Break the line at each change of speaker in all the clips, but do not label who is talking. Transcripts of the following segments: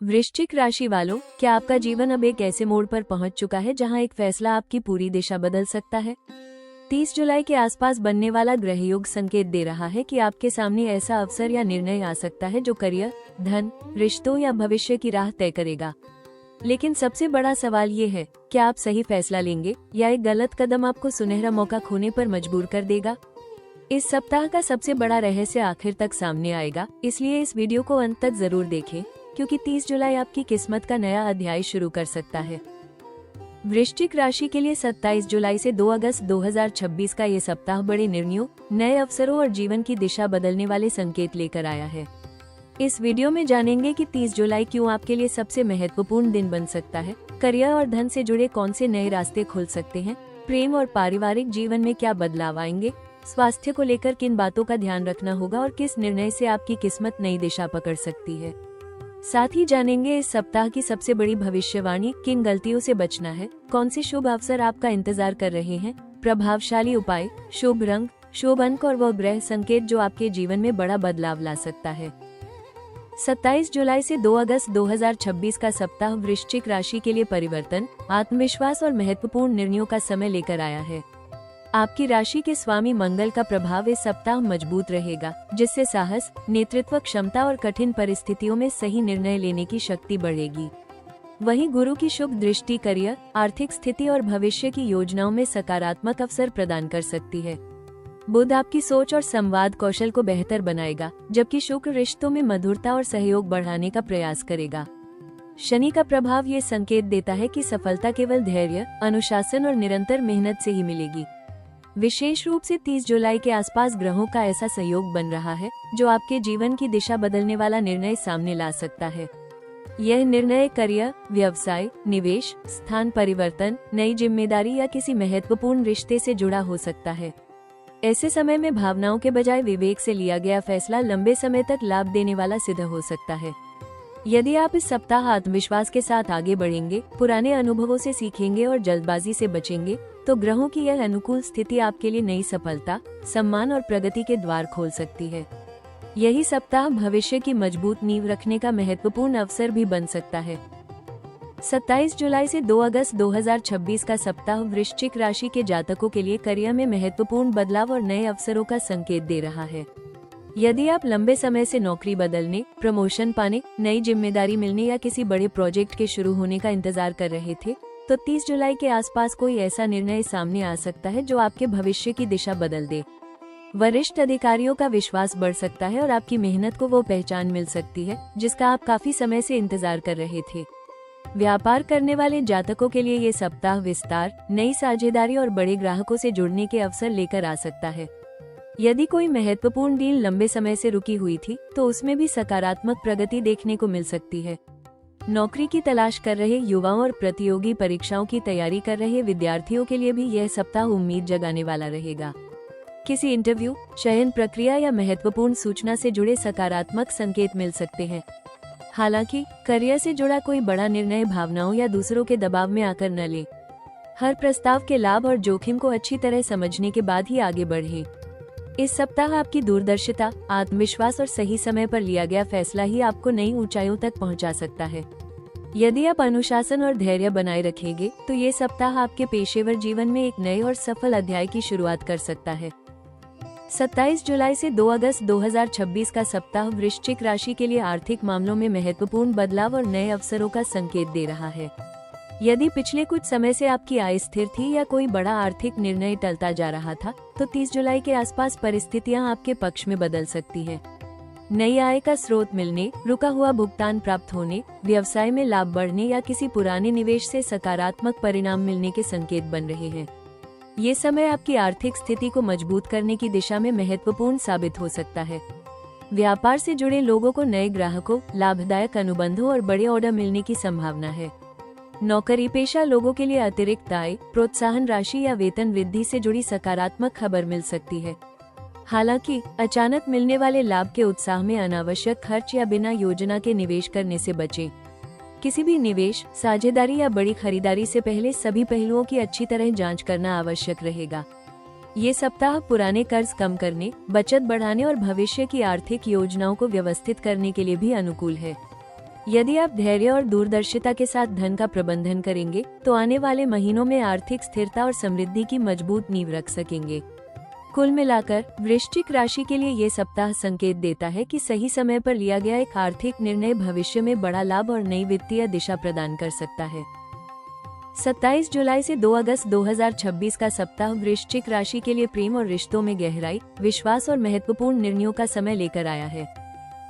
वृश्चिक राशि वालों, क्या आपका जीवन अब एक ऐसे मोड़ पर पहुंच चुका है जहां एक फैसला आपकी पूरी दिशा बदल सकता है? 30 जुलाई के आसपास बनने वाला ग्रह योग संकेत दे रहा है कि आपके सामने ऐसा अवसर या निर्णय आ सकता है जो करियर, धन, रिश्तों या भविष्य की राह तय करेगा। लेकिन सबसे बड़ा सवाल ये है, क्या आप सही फैसला लेंगे या एक गलत कदम आपको सुनहरा मौका खोने पर मजबूर कर देगा? इस सप्ताह का सबसे बड़ा रहस्य आखिर तक सामने आएगा, इसलिए इस वीडियो को अंत तक जरूर देखें, क्योंकि 30 जुलाई आपकी किस्मत का नया अध्याय शुरू कर सकता है। वृश्चिक राशि के लिए 27 जुलाई से 2 अगस्त 2026 का ये सप्ताह बड़े निर्णयों, नए अवसरों और जीवन की दिशा बदलने वाले संकेत लेकर आया है। इस वीडियो में जानेंगे कि 30 जुलाई क्यों आपके लिए सबसे महत्वपूर्ण दिन बन सकता है, करियर और धन से जुड़े कौन से नए रास्ते खुल सकते हैं, प्रेम और पारिवारिक जीवन में क्या बदलाव आएंगे, स्वास्थ्य को लेकर किन बातों का ध्यान रखना होगा और किस निर्णय से आपकी किस्मत नई दिशा पकड़ सकती है। साथ ही जानेंगे इस सप्ताह की सबसे बड़ी भविष्यवाणी, किन गलतियों से बचना है, कौन से शुभ अवसर आपका इंतजार कर रहे हैं, प्रभावशाली उपाय, शुभ रंग, शुभ अंक और वह ग्रह संकेत जो आपके जीवन में बड़ा बदलाव ला सकता है। 27 जुलाई से 2 अगस्त 2026 का सप्ताह वृश्चिक राशि के लिए परिवर्तन, आत्मविश्वास और महत्वपूर्ण निर्णयों का समय लेकर आया है। आपकी राशि के स्वामी मंगल का प्रभाव इस सप्ताह मजबूत रहेगा, जिससे साहस, नेतृत्व क्षमता और कठिन परिस्थितियों में सही निर्णय लेने की शक्ति बढ़ेगी। वहीं गुरु की शुभ दृष्टि करियर, आर्थिक स्थिति और भविष्य की योजनाओं में सकारात्मक अवसर प्रदान कर सकती है। बुध आपकी सोच और संवाद कौशल को बेहतर बनाएगा, जबकि शुक्र रिश्तों में मधुरता और सहयोग बढ़ाने का प्रयास करेगा। शनि का प्रभाव ये संकेत देता है कि सफलता केवल धैर्य, अनुशासन और निरंतर मेहनत से ही मिलेगी। विशेष रूप से 30 जुलाई के आसपास ग्रहों का ऐसा सहयोग बन रहा है जो आपके जीवन की दिशा बदलने वाला निर्णय सामने ला सकता है। यह निर्णय करियर, व्यवसाय, निवेश, स्थान परिवर्तन, नई जिम्मेदारी या किसी महत्वपूर्ण रिश्ते से जुड़ा हो सकता है। ऐसे समय में भावनाओं के बजाय विवेक से लिया गया फैसला लंबे समय तक लाभ देने वाला सिद्ध हो सकता है। यदि आप इस सप्ताह आत्मविश्वास के साथ आगे बढ़ेंगे, पुराने अनुभवों से सीखेंगे और जल्दबाजी से बचेंगे, तो ग्रहों की यह अनुकूल स्थिति आपके लिए नई सफलता, सम्मान और प्रगति के द्वार खोल सकती है। यही सप्ताह भविष्य की मजबूत नींव रखने का महत्वपूर्ण अवसर भी बन सकता है। 27 जुलाई से 2 अगस्त 2026 का सप्ताह वृश्चिक राशि के जातकों के लिए करियर में महत्वपूर्ण बदलाव और नए अवसरों का संकेत दे रहा है। यदि आप लंबे समय से नौकरी बदलने, प्रमोशन पाने, नई जिम्मेदारी मिलने या किसी बड़े प्रोजेक्ट के शुरू होने का इंतजार कर रहे थे, तो 30 जुलाई के आसपास कोई ऐसा निर्णय सामने आ सकता है जो आपके भविष्य की दिशा बदल दे। वरिष्ठ अधिकारियों का विश्वास बढ़ सकता है और आपकी मेहनत को वो पहचान मिल सकती है जिसका आप काफी समय से इंतजार कर रहे थे। व्यापार करने वाले जातकों के लिए ये सप्ताह विस्तार, नई साझेदारी और बड़े ग्राहकों से जुड़ने के अवसर लेकर आ सकता है। यदि कोई महत्वपूर्ण डील लंबे समय से रुकी हुई थी, तो उसमें भी सकारात्मक प्रगति देखने को मिल सकती है। नौकरी की तलाश कर रहे युवाओं और प्रतियोगी परीक्षाओं की तैयारी कर रहे विद्यार्थियों के लिए भी यह सप्ताह उम्मीद जगाने वाला रहेगा। किसी इंटरव्यू, चयन प्रक्रिया या महत्वपूर्ण सूचना से जुड़े सकारात्मक संकेत मिल सकते हैं। हालांकि करियर से जुड़ा कोई बड़ा निर्णय भावनाओं या दूसरों के दबाव में आकर न ले। हर प्रस्ताव के लाभ और जोखिम को अच्छी तरह समझने के बाद ही आगे बढ़े। इस सप्ताह आपकी दूरदर्शिता, आत्मविश्वास और सही समय पर लिया गया फैसला ही आपको नई ऊंचाइयों तक पहुंचा सकता है। यदि आप अनुशासन और धैर्य बनाए रखेंगे, तो ये सप्ताह आपके पेशेवर जीवन में एक नए और सफल अध्याय की शुरुआत कर सकता है। 27 जुलाई से 2 अगस्त 2026 का सप्ताह वृश्चिक राशि के लिए आर्थिक मामलों में महत्वपूर्ण बदलाव और नए अवसरों का संकेत दे रहा है। यदि पिछले कुछ समय से आपकी आय स्थिर थी या कोई बड़ा आर्थिक निर्णय टलता जा रहा था, तो 30 जुलाई के आसपास परिस्थितियां आपके पक्ष में बदल सकती है। नई आय का स्रोत मिलने, रुका हुआ भुगतान प्राप्त होने, व्यवसाय में लाभ बढ़ने या किसी पुराने निवेश से सकारात्मक परिणाम मिलने के संकेत बन रहे हैं। ये समय आपकी आर्थिक स्थिति को मजबूत करने की दिशा में महत्वपूर्ण साबित हो सकता है। व्यापार से जुड़े लोगों को नए ग्राहकों, लाभदायक अनुबंधों और बड़े ऑर्डर मिलने की संभावना है। नौकरी पेशा लोगों के लिए अतिरिक्त आय, प्रोत्साहन राशि या वेतन वृद्धि से जुड़ी सकारात्मक खबर मिल सकती है। हालांकि अचानक मिलने वाले लाभ के उत्साह में अनावश्यक खर्च या बिना योजना के निवेश करने से बचें। किसी भी निवेश, साझेदारी या बड़ी खरीदारी से पहले सभी पहलुओं की अच्छी तरह जांच करना आवश्यक रहेगा। ये सप्ताह पुराने कर्ज कम करने, बचत बढ़ाने और भविष्य की आर्थिक योजनाओं को व्यवस्थित करने के लिए भी अनुकूल है। यदि आप धैर्य और दूरदर्शिता के साथ धन का प्रबंधन करेंगे तो आने वाले महीनों में आर्थिक स्थिरता और समृद्धि की मजबूत नींव रख सकेंगे। कुल मिलाकर वृश्चिक राशि के लिए ये सप्ताह संकेत देता है कि सही समय पर लिया गया एक आर्थिक निर्णय भविष्य में बड़ा लाभ और नई वित्तीय दिशा प्रदान कर सकता है। 27 जुलाई से 2 अगस्त 2026 का सप्ताह वृश्चिक राशि के लिए प्रेम और रिश्तों में गहराई, विश्वास और महत्वपूर्ण निर्णयों का समय लेकर आया है।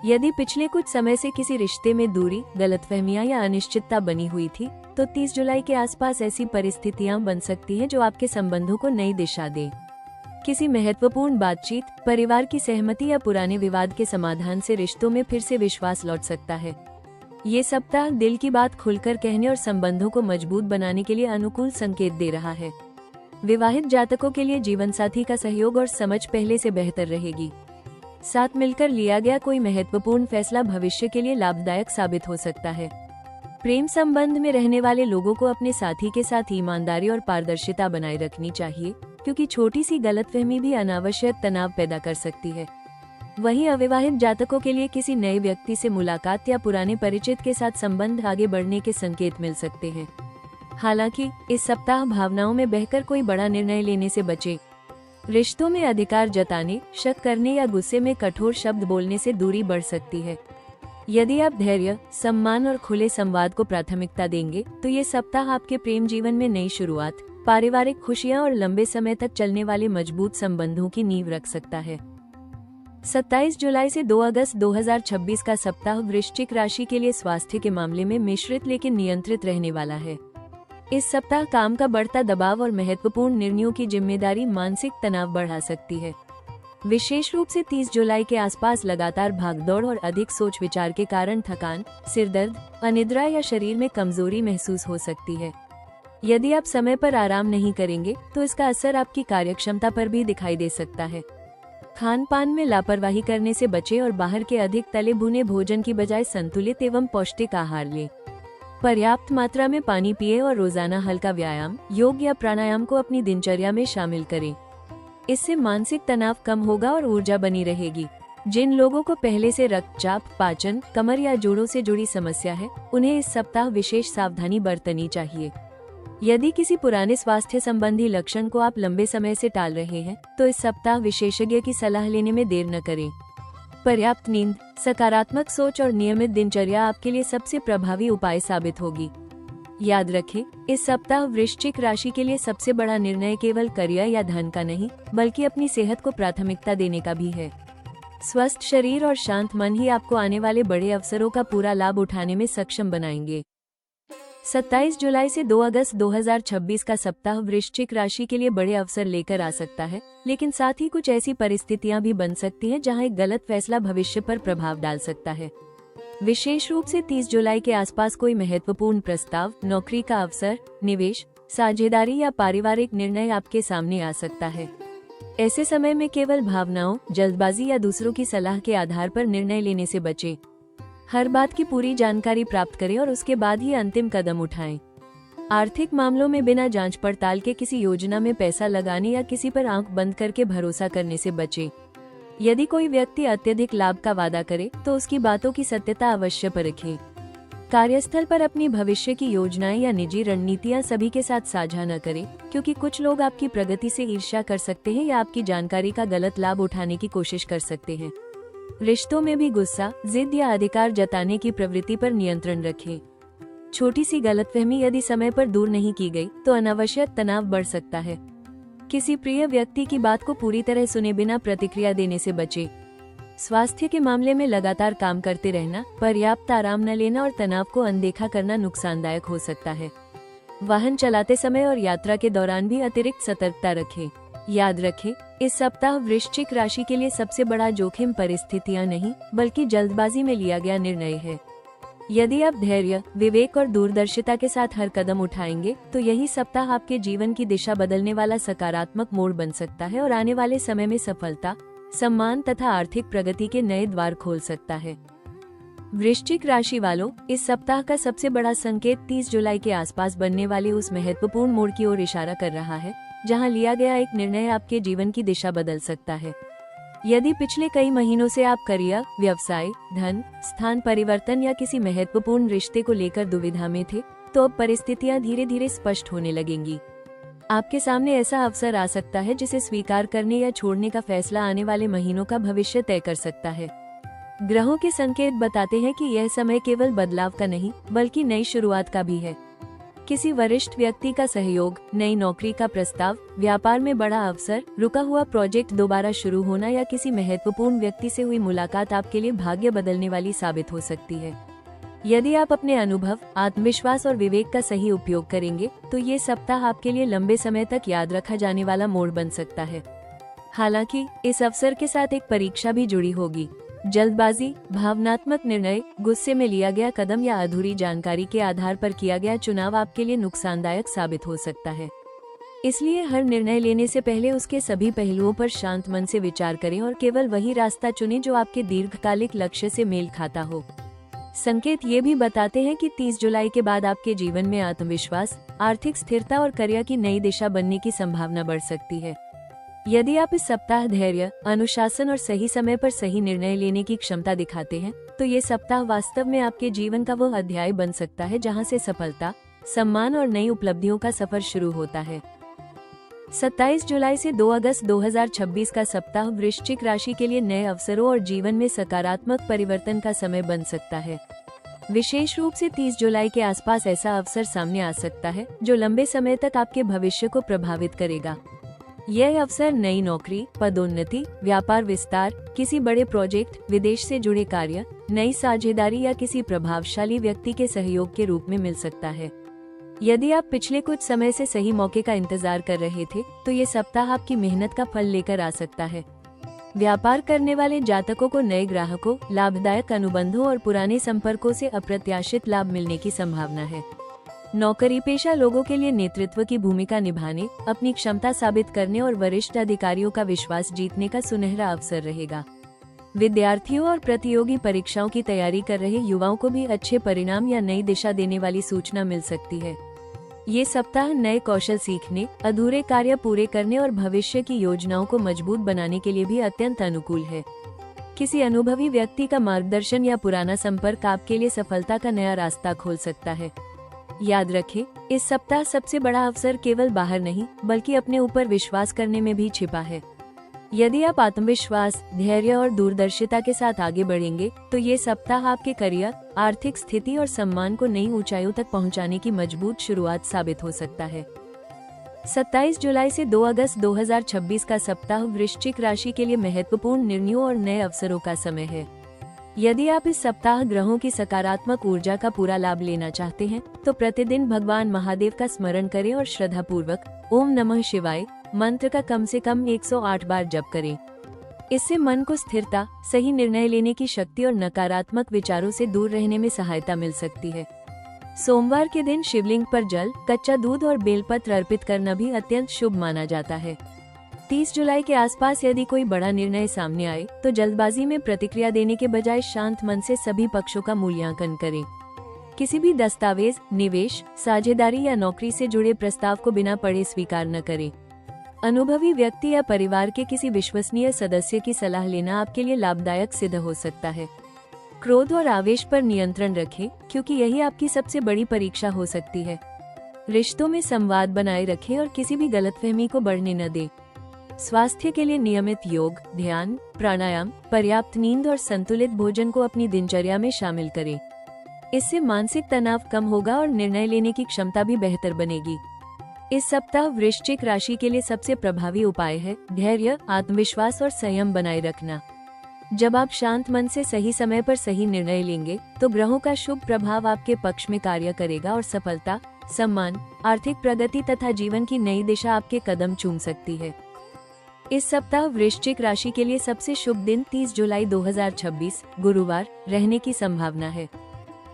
यदि पिछले कुछ समय से किसी रिश्ते में दूरी, गलतफहमियां या अनिश्चितता बनी हुई थी, तो 30 जुलाई के आसपास ऐसी परिस्थितियां बन सकती हैं जो आपके संबंधों को नई दिशा दे। किसी महत्वपूर्ण बातचीत, परिवार की सहमति या पुराने विवाद के समाधान से रिश्तों में फिर से विश्वास लौट सकता है। ये सप्ताह दिल की बात खुलकर कहने और संबंधों को मजबूत बनाने के लिए अनुकूल संकेत दे रहा है। विवाहित जातकों के लिए जीवनसाथी का सहयोग और समझ पहले से बेहतर रहेगी। साथ मिलकर लिया गया कोई महत्वपूर्ण फैसला भविष्य के लिए लाभदायक साबित हो सकता है। प्रेम संबंध में रहने वाले लोगों को अपने साथी के साथ ईमानदारी और पारदर्शिता बनाए रखनी चाहिए, क्योंकि छोटी सी गलतफहमी भी अनावश्यक तनाव पैदा कर सकती है। वहीं अविवाहित जातकों के लिए किसी नए व्यक्ति से मुलाकात या पुराने परिचित के साथ संबंध आगे बढ़ने के संकेत मिल सकते हैं। हालांकि इस सप्ताह भावनाओं में बहकर कोई बड़ा निर्णय लेने से बचें। रिश्तों में अधिकार जताने, शक करने या गुस्से में कठोर शब्द बोलने से दूरी बढ़ सकती है। यदि आप धैर्य, सम्मान और खुले संवाद को प्राथमिकता देंगे तो ये सप्ताह आपके प्रेम जीवन में नई शुरुआत, पारिवारिक खुशियां और लंबे समय तक चलने वाले मजबूत संबंधों की नींव रख सकता है। 27 जुलाई से 2 अगस्त 2026 का सप्ताह वृश्चिक राशि के लिए स्वास्थ्य के मामले में मिश्रित लेकिन नियंत्रित रहने वाला है। इस सप्ताह काम का बढ़ता दबाव और महत्वपूर्ण निर्णयों की जिम्मेदारी मानसिक तनाव बढ़ा सकती है। विशेष रूप से 30 जुलाई के आसपास लगातार भागदौड़ और अधिक सोच विचार के कारण थकान, सिरदर्द, अनिद्रा या शरीर में कमजोरी महसूस हो सकती है। यदि आप समय पर आराम नहीं करेंगे तो इसका असर आपकी कार्यक्षमता पर भी दिखाई दे सकता है। खान पान में लापरवाही करने से बचें और बाहर के अधिक तले भुने भोजन की बजाय संतुलित एवं पौष्टिक आहार लें। पर्याप्त मात्रा में पानी पिए और रोजाना हल्का व्यायाम, योग या प्राणायाम को अपनी दिनचर्या में शामिल करें। इससे मानसिक तनाव कम होगा और ऊर्जा बनी रहेगी। जिन लोगों को पहले से रक्तचाप, पाचन, कमर या जोड़ों से जुड़ी समस्या है, उन्हें इस सप्ताह विशेष सावधानी बरतनी चाहिए। यदि किसी पुराने स्वास्थ्य संबंधी लक्षण को आप लंबे समय से टाल रहे हैं, तो इस सप्ताह विशेषज्ञ की सलाह लेने में देर न करें। पर्याप्त नींद, सकारात्मक सोच और नियमित दिनचर्या आपके लिए सबसे प्रभावी उपाय साबित होगी। याद रखें, इस सप्ताह वृश्चिक राशि के लिए सबसे बड़ा निर्णय केवल करियर या धन का नहीं, बल्कि अपनी सेहत को प्राथमिकता देने का भी है। स्वस्थ शरीर और शांत मन ही आपको आने वाले बड़े अवसरों का पूरा लाभ उठाने में सक्षम बनाएंगे। 27 जुलाई से 2 अगस्त 2026 का सप्ताह वृश्चिक राशि के लिए बड़े अवसर लेकर आ सकता है, लेकिन साथ ही कुछ ऐसी परिस्थितियां भी बन सकती हैं जहां एक गलत फैसला भविष्य पर प्रभाव डाल सकता है। विशेष रूप से 30 जुलाई के आसपास कोई महत्वपूर्ण प्रस्ताव, नौकरी का अवसर, निवेश, साझेदारी या पारिवारिक निर्णय आपके सामने आ सकता है। ऐसे समय में केवल भावनाओं, जल्दबाजी या दूसरों की सलाह के आधार पर निर्णय लेने से बचें। हर बात की पूरी जानकारी प्राप्त करें और उसके बाद ही अंतिम कदम उठाएं। आर्थिक मामलों में बिना जांच पड़ताल के किसी योजना में पैसा लगाने या किसी पर आंख बंद करके भरोसा करने से बचें। यदि कोई व्यक्ति अत्यधिक लाभ का वादा करे तो उसकी बातों की सत्यता अवश्य परखें। कार्यस्थल पर अपनी भविष्य की योजनाएं या निजी रणनीतियां सभी के साथ साझा न करें, क्योंकि कुछ लोग आपकी प्रगति से ईर्ष्या कर सकते हैं या आपकी जानकारी का गलत लाभ उठाने की कोशिश कर सकते हैं। रिश्तों में भी गुस्सा, जिद या अधिकार जताने की प्रवृत्ति पर नियंत्रण रखें। छोटी सी गलतफहमी यदि समय पर दूर नहीं की गई तो अनावश्यक तनाव बढ़ सकता है। किसी प्रिय व्यक्ति की बात को पूरी तरह सुने बिना प्रतिक्रिया देने से बचें। स्वास्थ्य के मामले में लगातार काम करते रहना, पर्याप्त आराम न लेना और तनाव को अनदेखा करना नुकसानदायक हो सकता है। वाहन चलाते समय और यात्रा के दौरान भी अतिरिक्त सतर्कता रखें। याद रखें, इस सप्ताह वृश्चिक राशि के लिए सबसे बड़ा जोखिम परिस्थितियां नहीं, बल्कि जल्दबाजी में लिया गया निर्णय है। यदि आप धैर्य, विवेक और दूरदर्शिता के साथ हर कदम उठाएंगे तो यही सप्ताह आपके जीवन की दिशा बदलने वाला सकारात्मक मोड़ बन सकता है और आने वाले समय में सफलता, सम्मान तथा आर्थिक प्रगति के नए द्वार खोल सकता है। वृश्चिक राशि वालों, इस सप्ताह का सबसे बड़ा संकेत 30 जुलाई के आसपास बनने वाले उस महत्वपूर्ण मोड़ की ओर इशारा कर रहा है, जहां लिया गया एक निर्णय आपके जीवन की दिशा बदल सकता है। यदि पिछले कई महीनों से आप करियर, व्यवसाय, धन, स्थान परिवर्तन या किसी महत्वपूर्ण रिश्ते को लेकर दुविधा में थे, तो अब परिस्थितियां धीरे धीरे स्पष्ट होने लगेंगी। आपके सामने ऐसा अवसर आ सकता है जिसे स्वीकार करने या छोड़ने का फैसला आने वाले महीनों का भविष्य तय कर सकता है। ग्रहों के संकेत बताते हैं कि यह समय केवल बदलाव का नहीं, बल्कि नई शुरुआत का भी है। किसी वरिष्ठ व्यक्ति का सहयोग, नई नौकरी का प्रस्ताव, व्यापार में बड़ा अवसर, रुका हुआ प्रोजेक्ट दोबारा शुरू होना या किसी महत्वपूर्ण व्यक्ति से हुई मुलाकात आपके लिए भाग्य बदलने वाली साबित हो सकती है। यदि आप अपने अनुभव, आत्मविश्वास और विवेक का सही उपयोग करेंगे, तो ये सप्ताह आपके लिए लंबे समय तक याद रखा जाने वाला मोड़ बन सकता है। हालांकि इस अवसर के साथ एक परीक्षा भी जुड़ी होगी। जल्दबाजी, भावनात्मक निर्णय, गुस्से में लिया गया कदम या अधूरी जानकारी के आधार पर किया गया चुनाव आपके लिए नुकसानदायक साबित हो सकता है। इसलिए हर निर्णय लेने से पहले उसके सभी पहलुओं पर शांत मन से विचार करें और केवल वही रास्ता चुनें जो आपके दीर्घकालिक लक्ष्य से मेल खाता हो। संकेत ये भी बताते हैं कि 30 जुलाई के बाद आपके जीवन में आत्मविश्वास, आर्थिक स्थिरता और करियर की नई दिशा बनने की संभावना बढ़ सकती है। यदि आप इस सप्ताह धैर्य, अनुशासन और सही समय पर सही निर्णय लेने की क्षमता दिखाते हैं, तो ये सप्ताह वास्तव में आपके जीवन का वो अध्याय बन सकता है जहां से सफलता, सम्मान और नई उपलब्धियों का सफर शुरू होता है। 27 जुलाई से 2 अगस्त 2026 का सप्ताह वृश्चिक राशि के लिए नए अवसरों और जीवन में सकारात्मक परिवर्तन का समय बन सकता है। विशेष रूप से 30 जुलाई के आसपास ऐसा अवसर सामने आ सकता है जो लंबे समय तक आपके भविष्य को प्रभावित करेगा। यह अवसर नई नौकरी, पदोन्नति, व्यापार विस्तार, किसी बड़े प्रोजेक्ट, विदेश से जुड़े कार्य, नई साझेदारी या किसी प्रभावशाली व्यक्ति के सहयोग के रूप में मिल सकता है। यदि आप पिछले कुछ समय से सही मौके का इंतजार कर रहे थे, तो ये सप्ताह आपकी मेहनत का फल लेकर आ सकता है। व्यापार करने वाले जातकों को नए ग्राहकों, लाभदायक अनुबंधों और पुराने संपर्कों से अप्रत्याशित लाभ मिलने की संभावना है। नौकरी पेशा लोगों के लिए नेतृत्व की भूमिका निभाने, अपनी क्षमता साबित करने और वरिष्ठ अधिकारियों का विश्वास जीतने का सुनहरा अवसर रहेगा। विद्यार्थियों और प्रतियोगी परीक्षाओं की तैयारी कर रहे युवाओं को भी अच्छे परिणाम या नई दिशा देने वाली सूचना मिल सकती है। ये सप्ताह नए कौशल सीखने, अधूरे कार्य पूरे करने और भविष्य की योजनाओं को मजबूत बनाने के लिए भी अत्यंत अनुकूल है। किसी अनुभवी व्यक्ति का मार्गदर्शन या पुराना संपर्क आपके लिए सफलता का नया रास्ता खोल सकता है। याद रखें, इस सप्ताह सबसे बड़ा अवसर केवल बाहर नहीं, बल्कि अपने ऊपर विश्वास करने में भी छिपा है। यदि आप आत्मविश्वास, धैर्य और दूरदर्शिता के साथ आगे बढ़ेंगे, तो ये सप्ताह आपके करियर, आर्थिक स्थिति और सम्मान को नई ऊंचाइयों तक पहुंचाने की मजबूत शुरुआत साबित हो सकता है। 27 जुलाई से 2 अगस्त 2026 का सप्ताह वृश्चिक राशि के लिए महत्वपूर्ण निर्णयों और नए अवसरों का समय है। यदि आप इस सप्ताह ग्रहों की सकारात्मक ऊर्जा का पूरा लाभ लेना चाहते हैं, तो प्रतिदिन भगवान महादेव का स्मरण करें और श्रद्धापूर्वक ओम नमः शिवाय मंत्र का कम से कम 108 बार जप करें। इससे मन को स्थिरता, सही निर्णय लेने की शक्ति और नकारात्मक विचारों से दूर रहने में सहायता मिल सकती है। सोमवार के दिन शिवलिंग पर जल, कच्चा दूध और बेलपत्र अर्पित करना भी अत्यंत शुभ माना जाता है। 30 जुलाई के आसपास यदि कोई बड़ा निर्णय सामने आए, तो जल्दबाजी में प्रतिक्रिया देने के बजाय शांत मन से सभी पक्षों का मूल्यांकन करें। किसी भी दस्तावेज, निवेश, साझेदारी या नौकरी से जुड़े प्रस्ताव को बिना पढ़े स्वीकार न करें। अनुभवी व्यक्ति या परिवार के किसी विश्वसनीय सदस्य की सलाह लेना आपके लिए लाभदायक सिद्ध हो सकता है। क्रोध और आवेश पर नियंत्रण रखें, क्योंकि यही आपकी सबसे बड़ी परीक्षा हो सकती है। रिश्तों में संवाद बनाए रखें और किसी भी गलतफहमी को बढ़ने न दें। स्वास्थ्य के लिए नियमित योग, ध्यान, प्राणायाम, पर्याप्त नींद और संतुलित भोजन को अपनी दिनचर्या में शामिल करें। इससे मानसिक तनाव कम होगा और निर्णय लेने की क्षमता भी बेहतर बनेगी। इस सप्ताह वृश्चिक राशि के लिए सबसे प्रभावी उपाय है धैर्य, आत्मविश्वास और संयम बनाए रखना। जब आप शांत मन से सही समय पर सही निर्णय लेंगे, तो ग्रहों का शुभ प्रभाव आपके पक्ष में कार्य करेगा और सफलता, सम्मान, आर्थिक प्रगति तथा जीवन की नई दिशा आपके कदम चूम सकती है। इस सप्ताह वृश्चिक राशि के लिए सबसे शुभ दिन 30 जुलाई 2026 गुरुवार रहने की संभावना है।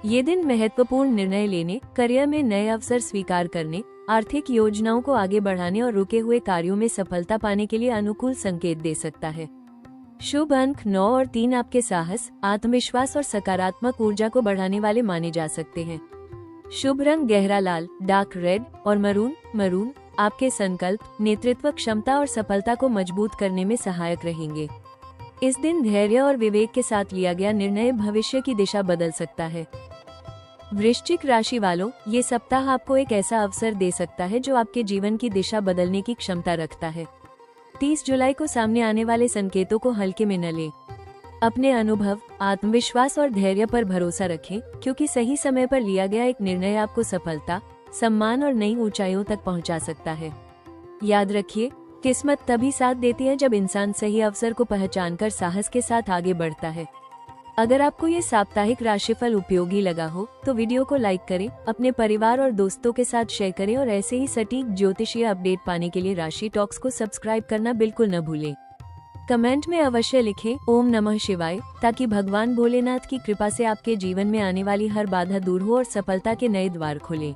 ये दिन महत्वपूर्ण निर्णय लेने, करियर में नए अवसर स्वीकार करने, आर्थिक योजनाओं को आगे बढ़ाने और रुके हुए कार्यों में सफलता पाने के लिए अनुकूल संकेत दे सकता है। शुभ अंक 9 और 3 आपके साहस, आत्मविश्वास और सकारात्मक ऊर्जा को बढ़ाने वाले माने जा सकते हैं। शुभ रंग गहरा लाल, डार्क रेड और मरून आपके संकल्प, नेतृत्व क्षमता और सफलता को मजबूत करने में सहायक रहेंगे। इस दिन धैर्य और विवेक के साथ लिया गया निर्णय भविष्य की दिशा बदल सकता है। वृश्चिक राशि वालों, ये सप्ताह आपको एक ऐसा अवसर दे सकता है जो आपके जीवन की दिशा बदलने की क्षमता रखता है। 30 जुलाई को सामने आने वाले संकेतों को हल्के में न लें। अपने अनुभव, आत्मविश्वास और धैर्य पर भरोसा रखें, क्योंकि सही समय पर लिया गया एक निर्णय आपको सफलता, सम्मान और नई ऊंचाइयों तक पहुंचा सकता है। याद रखिए, किस्मत तभी साथ देती है जब इंसान सही अवसर को पहचानकर साहस के साथ आगे बढ़ता है। अगर आपको ये साप्ताहिक राशिफल उपयोगी लगा हो तो वीडियो को लाइक करें, अपने परिवार और दोस्तों के साथ शेयर करें और ऐसे ही सटीक ज्योतिषीय अपडेट पाने के लिए राशि टॉक्स को सब्सक्राइब करना बिल्कुल न भूलें। कमेंट में अवश्य लिखें ओम नमः शिवाय, ताकि भगवान भोलेनाथ की कृपा से आपके जीवन में आने वाली हर बाधा दूर हो और सफलता के नए द्वार खुले।